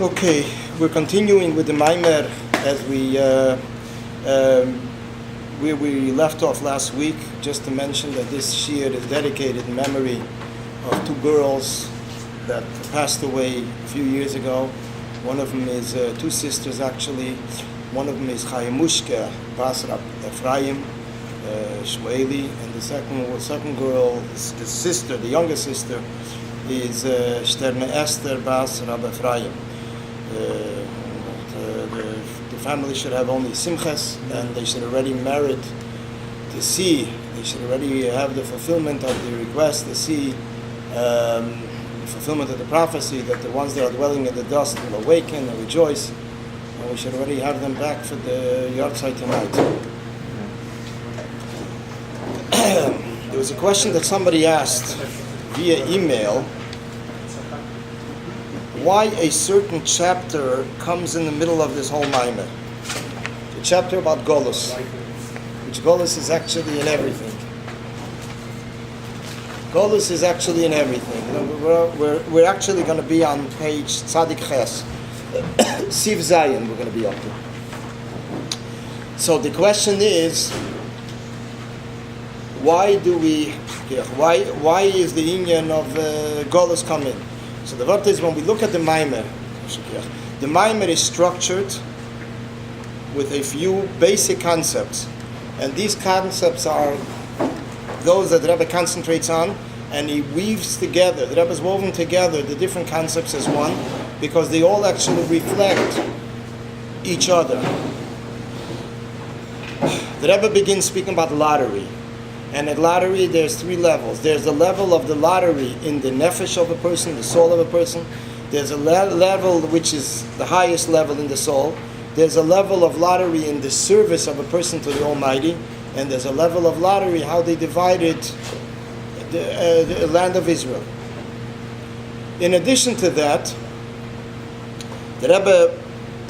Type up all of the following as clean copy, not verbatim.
Okay, we're continuing with the MaMaar as where we left off last week. Just to mention that this shiur is dedicated in memory of two girls that passed away a few years ago. One of them is two sisters actually. One of them is Chayemushka Bas Ephraim Shmueli, and the second girl, the sister, the younger sister, is Sterne Esther Bas Rab Ephraim. The family should have only simchas, and they should already merit to see. They should already have the fulfillment of the request to see the fulfillment of the prophecy that the ones that are dwelling in the dust will awaken and rejoice. And we should already have them back for the yahrzeit tonight. There was a question that somebody asked via email, why a certain chapter comes in the middle of this whole MaMaar. The chapter about Golus, which Golus is actually in everything. Golus is actually in everything. We're actually going to be on page Tzadik Ches. Siv Zayin we're going to be up to. So the question is, why is the inyan of Golus come in? So the word is, when we look at the MaMaar is structured with a few basic concepts, and these concepts are those that the Rebbe concentrates on, and he weaves together. The Rebbe has woven together the different concepts as one, because they all actually reflect each other. The Rebbe begins speaking about lottery. And at lottery, there's three levels. There's the level of the lottery in the nefesh of a person, the soul of a person. There's a level which is the highest level in the soul. There's a level of lottery in the service of a person to the Almighty. And there's a level of lottery how they divided the land of Israel. In addition to that, the Rebbe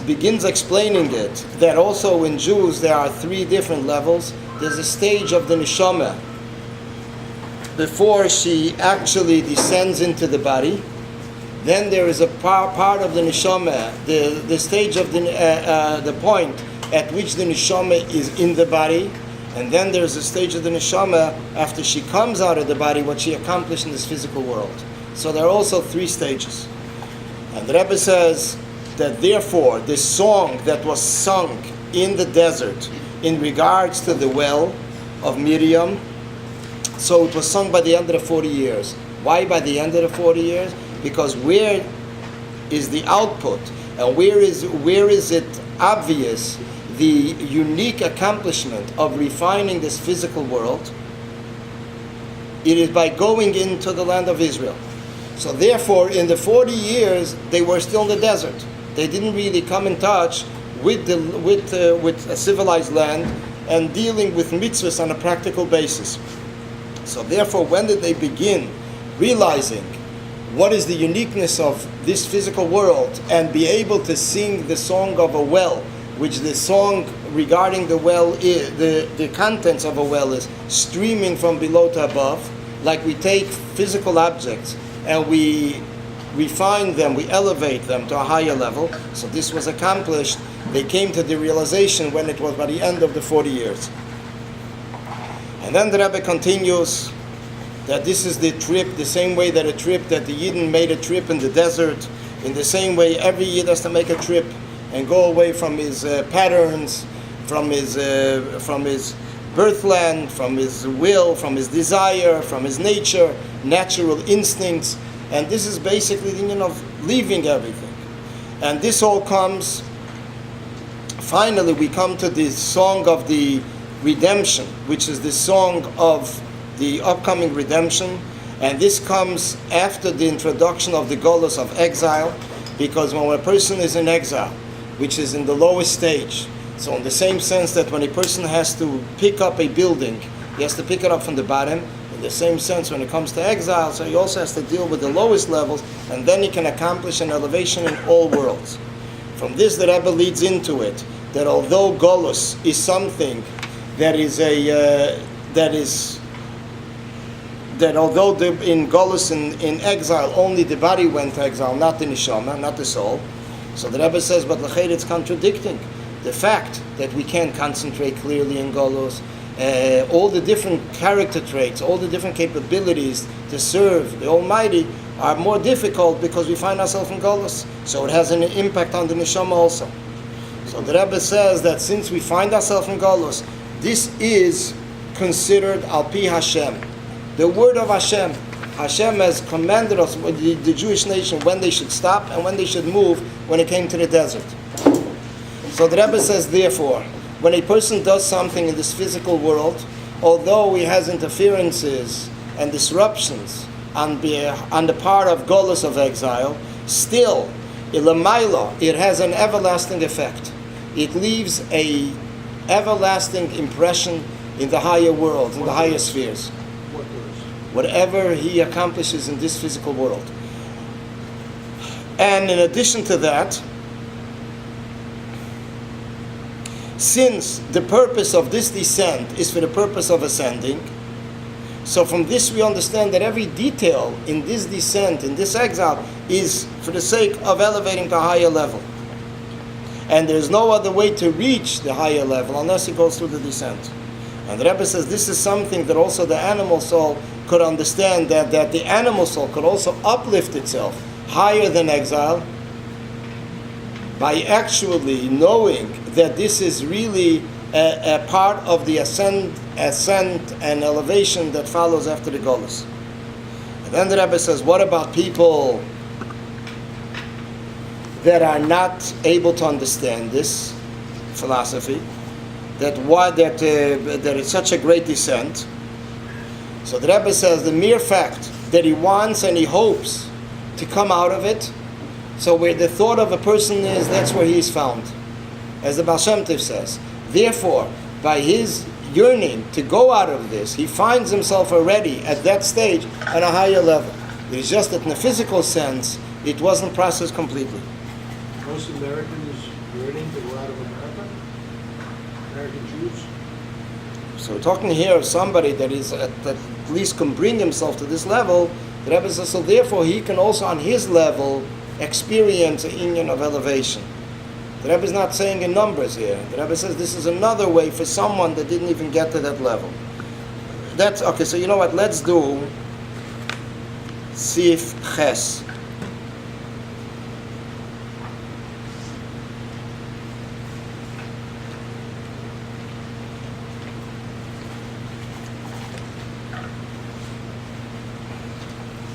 begins explaining it, that also in Jews there are three different levels. There's a stage of the neshama before she actually descends into the body. Then there is a part of the neshama, the stage of the point at which the neshama is in the body. And then there's a stage of the neshama after she comes out of the body, what she accomplished in this physical world. So there are also three stages. And the Rebbe says that therefore this song that was sung in the desert in regards to the well of Miriam, so it was sung by the end of the 40 years. Why by the end of the 40 years? Because where is the output, and where is it obvious the unique accomplishment of refining this physical world? It is by going into the land of Israel. So therefore, in the 40 years, they were still in the desert. They didn't really come in touch with a civilized land and dealing with mitzvahs on a practical basis. So therefore, when did they begin realizing what is the uniqueness of this physical world and be able to sing the song of a well, which the song regarding the well is, the contents of a well is streaming from below to above, like we take physical objects and we refine them, we elevate them to a higher level. So this was accomplished. They came to the realization when it was by the end of the 40 years. And then the Rebbe continues that this is the trip, the same way that the Yidden made a trip in the desert, in the same way every Yid has to make a trip and go away from his patterns, from his birthland, from his will, from his desire, from his nature, natural instincts. And this is basically the meaning of leaving everything. And this all comes, finally we come to the song of the redemption, which is the song of the upcoming redemption. And this comes after the introduction of the golus of exile, because when a person is in exile, which is in the lowest stage, so in the same sense that when a person has to pick up a building, he has to pick it up from the bottom. In the same sense, when it comes to exile, so he also has to deal with the lowest levels, and then he can accomplish an elevation in all worlds. From this, the Rebbe leads into it, that although Golus is something that although in Golus, in exile, only the body went to exile, not the neshama, not the soul, So the Rebbe says, but l'cheir it's contradicting the fact that we can't concentrate clearly in Golus. All the different character traits, all the different capabilities to serve the Almighty are more difficult because we find ourselves in Golus. So it has an impact on the Neshama also. So the Rebbe says that since we find ourselves in Golus, this is considered Al Pi Hashem, the word of Hashem. Hashem has commanded us, the Jewish nation, when they should stop and when they should move when it came to the desert. So the Rebbe says, therefore, when a person does something in this physical world, although he has interferences and disruptions on the part of Golus of exile, still, Ilamaila, it has an everlasting effect. It leaves a everlasting impression in the higher world, in the higher spheres. Whatever he accomplishes in this physical world. And in addition to that, since the purpose of this descent is for the purpose of ascending, so from this we understand that every detail in this descent, in this exile, is for the sake of elevating to a higher level. And there's no other way to reach the higher level unless it goes through the descent. And the Rebbe says this is something that also the animal soul could understand, that the animal soul could also uplift itself higher than exile by actually knowing that this is really a part of the ascent and elevation that follows after the Golus. And then the Rebbe says, what about people that are not able to understand this philosophy, that it's such a great descent? So the Rebbe says the mere fact that he wants and he hopes to come out of it, so where the thought of a person is, that's where he is found. As the Baal Shem Tov says, therefore, by his yearning to go out of this, he finds himself already at that stage on a higher level. It is just that in a physical sense, it wasn't processed completely. Most Americans yearning to go out of America? American Jews? So we're talking here of somebody that is at least can bring himself to this level. The Rebbe says, so therefore he can also on his level experience an union of elevation. The Rebbe is not saying in numbers here. The Rebbe says this is another way for someone that didn't even get to that level. That's okay. So you know what? Let's do Sif Ches.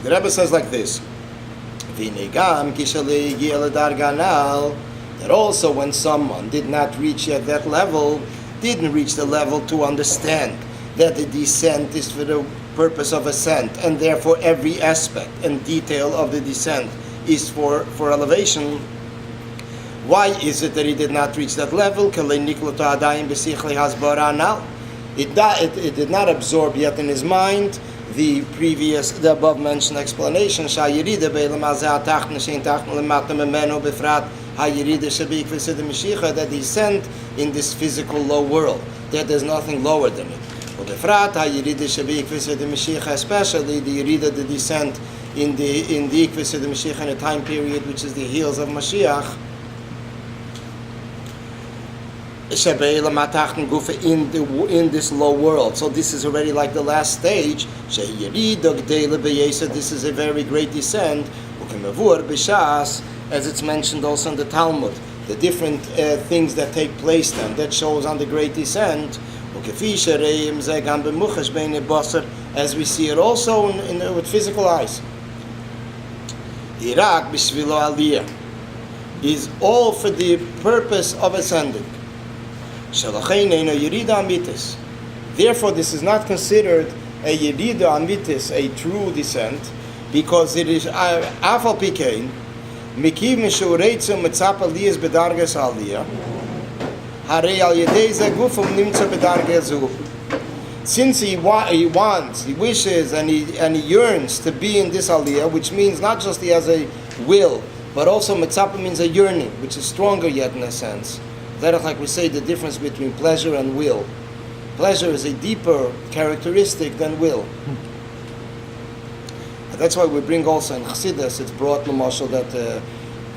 The Rebbe says like this: V'negam kishalei yel darganal. That also when someone did not reach yet that level, didn't reach the level to understand that the descent is for the purpose of ascent, and therefore every aspect and detail of the descent is for elevation. Why is it that he did not reach that level? It did not absorb yet in his mind the above mentioned explanation. That descent in this physical low world, that there's nothing lower than it. Especially the Yerida, the descent in the Ikvis of the Mashiach in a time period which is the heels of Mashiach. In this low world. So this is already like the last stage. This is a very great descent. As it's mentioned also in the Talmud, the different things that take place then, that shows on the great descent. As we see it also with physical eyes. Iraq b'shvilo aliyah is all for the purpose of ascending. Therefore, this is not considered a yerida amitis, a true descent, because it is afal pikein mikiv mishureitzum mitzap aliyas bedargas aliyah harei al yedei zegufum nimtza bedargas zu. Since he wants, he wishes, and he yearns to be in this aliyah, which means not just he has a will, but also mitzapa means a yearning, which is stronger yet in a sense. That is, like we say, the difference between pleasure and will. Pleasure is a deeper characteristic than will. And that's why we bring also in Chassidus, it's brought in Mashal that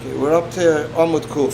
Okay, we're up to Amud Kuf.